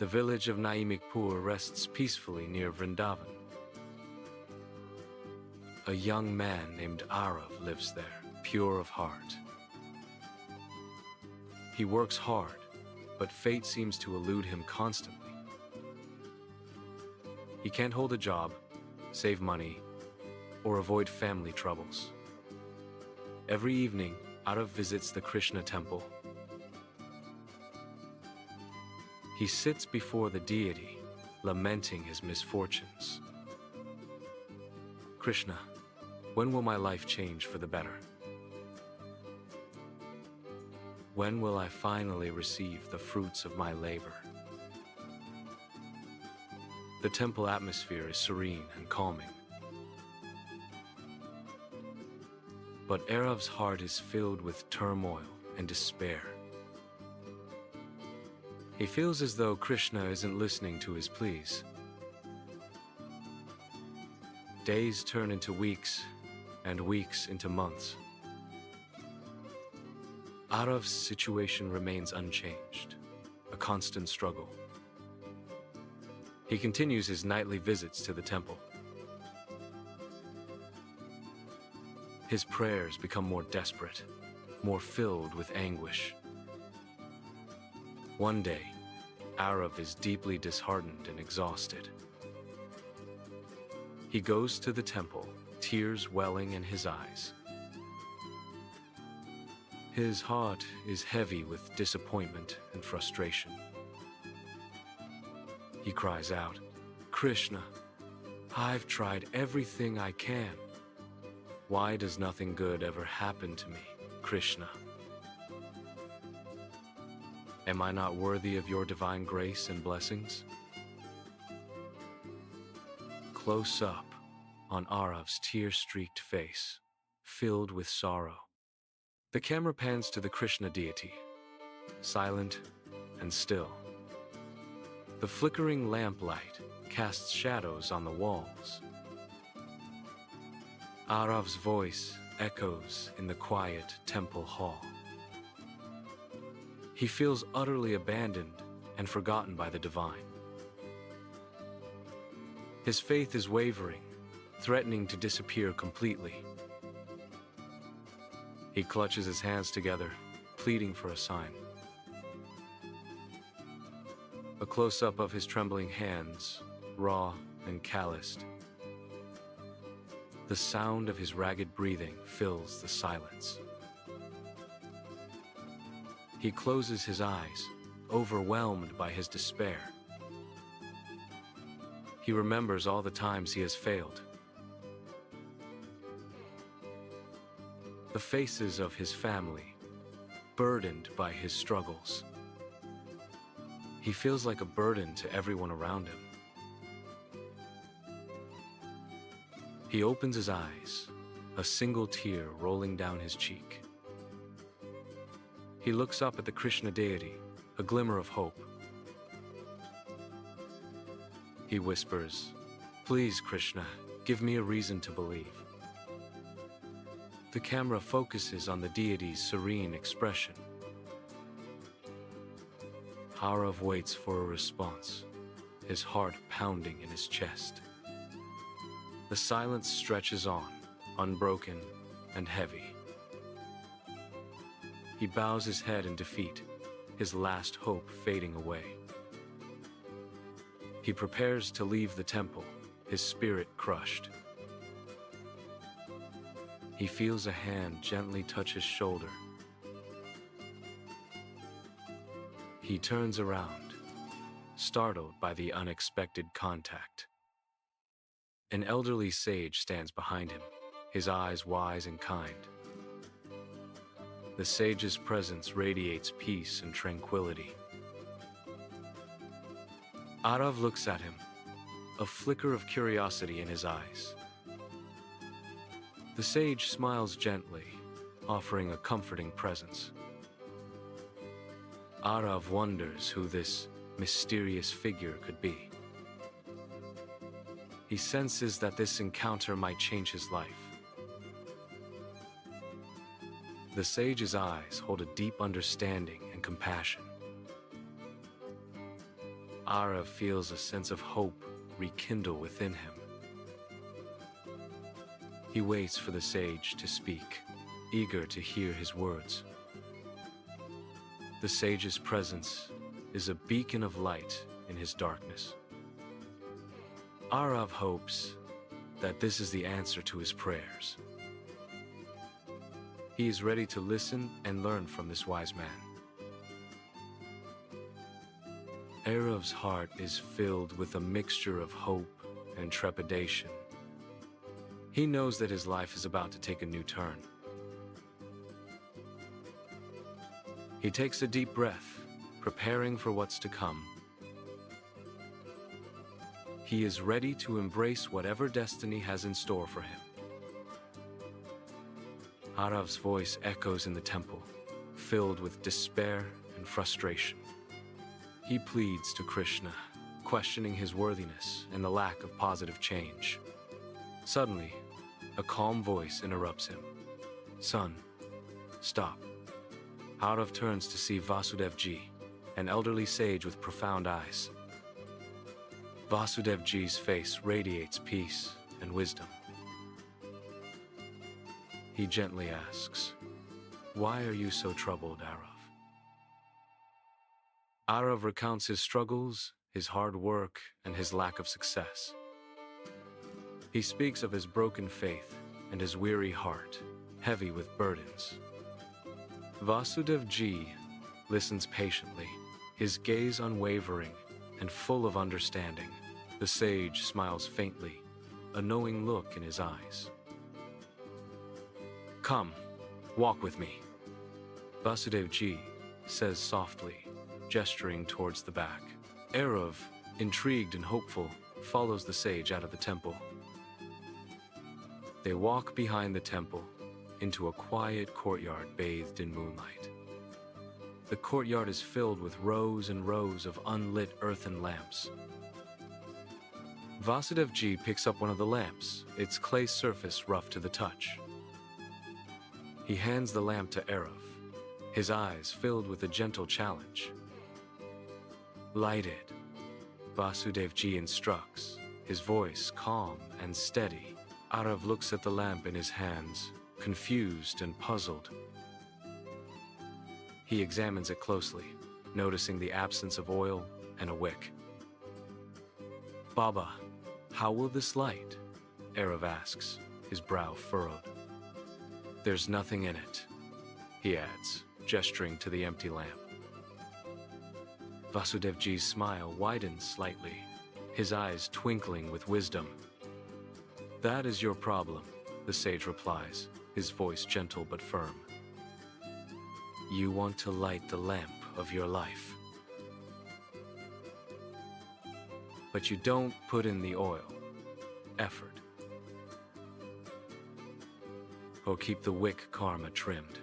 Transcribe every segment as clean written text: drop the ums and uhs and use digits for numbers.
The village of Naimikpur rests peacefully near Vrindavan. A young man named Arav lives there, pure of heart. He works hard, but fate seems to elude him constantly. He can't hold a job, save money, or avoid family troubles. Every evening, Arav visits the Krishna temple. He sits before the deity, lamenting his misfortunes. Krishna, when will my life change for the better? When will I finally receive the fruits of my labor? The temple atmosphere is serene and calming. But Arav's heart is filled with turmoil and despair. He feels as though Krishna isn't listening to his pleas. Days turn into weeks, and weeks into months. Arav's situation remains unchanged, a constant struggle. He continues his nightly visits to the temple. His prayers become more desperate, more filled with anguish. One day, Arav is deeply disheartened and exhausted. He goes to the temple, tears welling in his eyes. His heart is heavy with disappointment and frustration. He cries out, "Krishna, I've tried everything I can. Why does nothing good ever happen to me, Krishna? Am I not worthy of your divine grace and blessings?" Close up on Arav's tear-streaked face, filled with sorrow. The camera pans to the Krishna deity, silent and still. The flickering lamplight casts shadows on the walls. Arav's voice echoes in the quiet temple hall. He feels utterly abandoned and forgotten by the divine. His faith is wavering, threatening to disappear completely. He clutches his hands together, pleading for a sign. A close-up of his trembling hands, raw and calloused. The sound of his ragged breathing fills the silence. He closes his eyes, overwhelmed by his despair. He remembers all the times he has failed. The faces of his family, burdened by his struggles. He feels like a burden to everyone around him. He opens his eyes, a single tear rolling down his cheek. He looks up at the Krishna deity, a glimmer of hope. He whispers, "Please, Krishna, give me a reason to believe." The camera focuses on the deity's serene expression. Arav waits for a response, his heart pounding in his chest. The silence stretches on, unbroken and heavy. He bows his head in defeat, his last hope fading away. He prepares to leave the temple, his spirit crushed. He feels a hand gently touch his shoulder. He turns around, startled by the unexpected contact. An elderly sage stands behind him, his eyes wise and kind. The sage's presence radiates peace and tranquility. Arav looks at him, a flicker of curiosity in his eyes. The sage smiles gently, offering a comforting presence. Arav wonders who this mysterious figure could be. He senses that this encounter might change his life. The sage's eyes hold a deep understanding and compassion. Arav feels a sense of hope rekindle within him. He waits for the sage to speak, eager to hear his words. The sage's presence is a beacon of light in his darkness. Arav hopes that this is the answer to his prayers. He is ready to listen and learn from this wise man. Arav's heart is filled with a mixture of hope and trepidation. He knows that his life is about to take a new turn. He takes a deep breath, preparing for what's to come. He is ready to embrace whatever destiny has in store for him. Arav's voice echoes in the temple, filled with despair and frustration. He pleads to Krishna, questioning his worthiness and the lack of positive change. Suddenly, a calm voice interrupts him. "Son, stop." Arav turns to see Vasudevji, an elderly sage with profound eyes. Vasudevji's face radiates peace and wisdom. He gently asks, "Why are you so troubled, Arav?" Arav recounts his struggles, his hard work, and his lack of success. He speaks of his broken faith and his weary heart, heavy with burdens. Vasudevji listens patiently, his gaze unwavering and full of understanding. The sage smiles faintly, a knowing look in his eyes. "Come, walk with me," Vasudevji says softly, gesturing towards the back. Arav, intrigued and hopeful, follows the sage out of the temple. They walk behind the temple into a quiet courtyard bathed in moonlight. The courtyard is filled with rows and rows of unlit earthen lamps. Vasudevji picks up one of the lamps, its clay surface rough to the touch. He hands the lamp to Arav, his eyes filled with a gentle challenge. "Light it," Vasudevji instructs, his voice calm and steady. Arav looks at the lamp in his hands, confused and puzzled. He examines it closely, noticing the absence of oil and a wick. "Baba, how will this light?" Arav asks, his brow furrowed. "There's nothing in it," he adds, gesturing to the empty lamp. Vasudevji's smile widens slightly, his eyes twinkling with wisdom. "That is your problem," the sage replies, his voice gentle but firm. "You want to light the lamp of your life, but you don't put in the oil, effort, or keep the wick karma trimmed."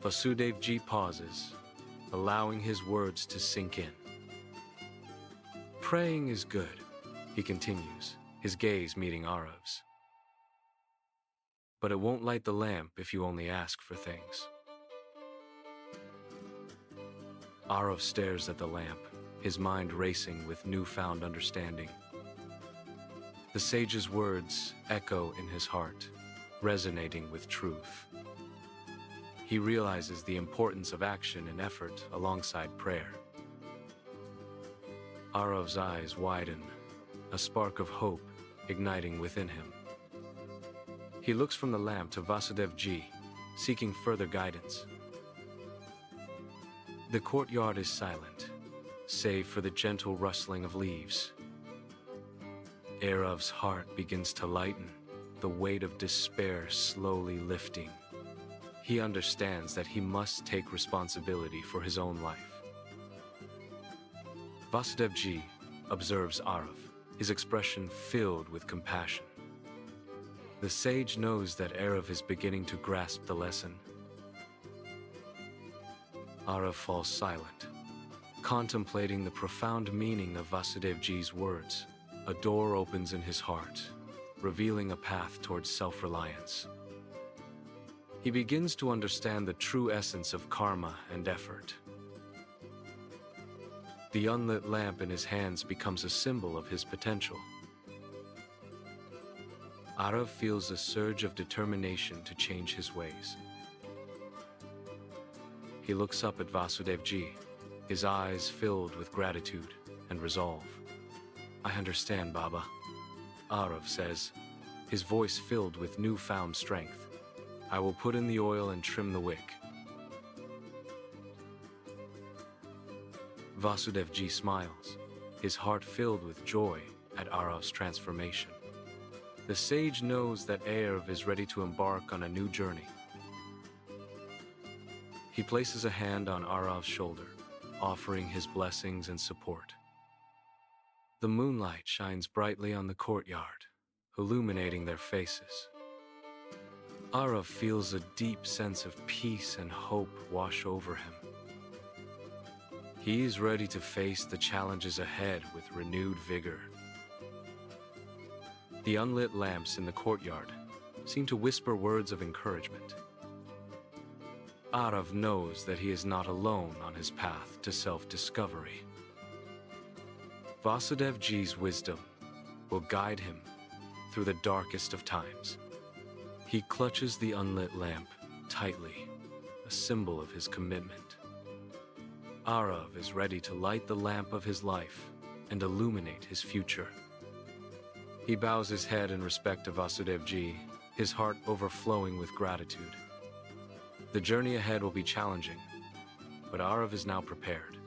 Vasudevji pauses, allowing his words to sink in. "Praying is good," he continues, his gaze meeting Arav's. "But it won't light the lamp if you only ask for things." Arav stares at the lamp, his mind racing with newfound understanding. The sage's words echo in his heart, resonating with truth. He realizes the importance of action and effort alongside prayer. Arav's eyes widen, a spark of hope igniting within him. He looks from the lamp to Vasudevji, seeking further guidance. The courtyard is silent, save for the gentle rustling of leaves. Arav's heart begins to lighten, the weight of despair slowly lifting. He understands that he must take responsibility for his own life. Vasudevji observes Arav, his expression filled with compassion. The sage knows that Arav is beginning to grasp the lesson. Arav falls silent, contemplating the profound meaning of Vasudevji's words. A door opens in his heart, revealing a path towards self-reliance. He begins to understand the true essence of karma and effort. The unlit lamp in his hands becomes a symbol of his potential. Arav feels a surge of determination to change his ways. He looks up at Vasudevji, his eyes filled with gratitude and resolve. "I understand, Baba," Arav says, his voice filled with newfound strength. "I will put in the oil and trim the wick." Vasudevji smiles, his heart filled with joy at Arav's transformation. The sage knows that Arav is ready to embark on a new journey. He places a hand on Arav's shoulder, offering his blessings and support. The moonlight shines brightly on the courtyard, illuminating their faces. Arav feels a deep sense of peace and hope wash over him. He is ready to face the challenges ahead with renewed vigor. The unlit lamps in the courtyard seem to whisper words of encouragement. Arav knows that he is not alone on his path to self-discovery. Vasudevji's wisdom will guide him through the darkest of times. He clutches the unlit lamp tightly, a symbol of his commitment. Arav is ready to light the lamp of his life and illuminate his future. He bows his head in respect to Vasudevji, his heart overflowing with gratitude. The journey ahead will be challenging, but Arav is now prepared.